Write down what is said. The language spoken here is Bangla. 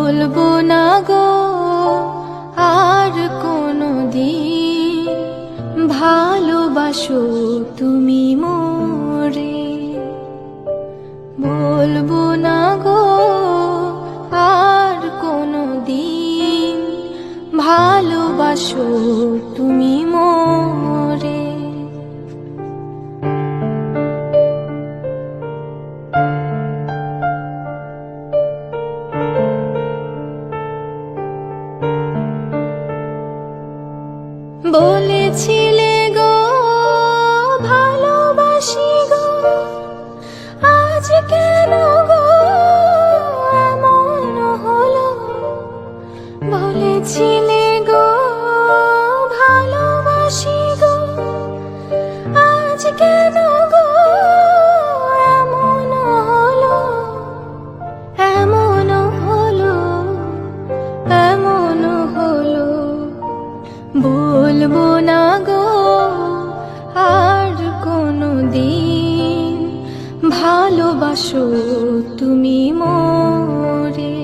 বলবো না গো আর কোনো দিন, ভালোবাসো তুমি মোরে। বলবো না গো আর কোনো দিন, ভালোবাসো তুমি মোরে। বলেছিলে গো ভালোবাসি গো, আজ কেন গো এমন হলো? বলেছিলে গো ভালোবাসি গো, আজ কেন গো এমন হলো? এমন হলো, এমন হলো। বলবো না গো আর কোনো দিন, ভালোবাসো তুমি মোরে।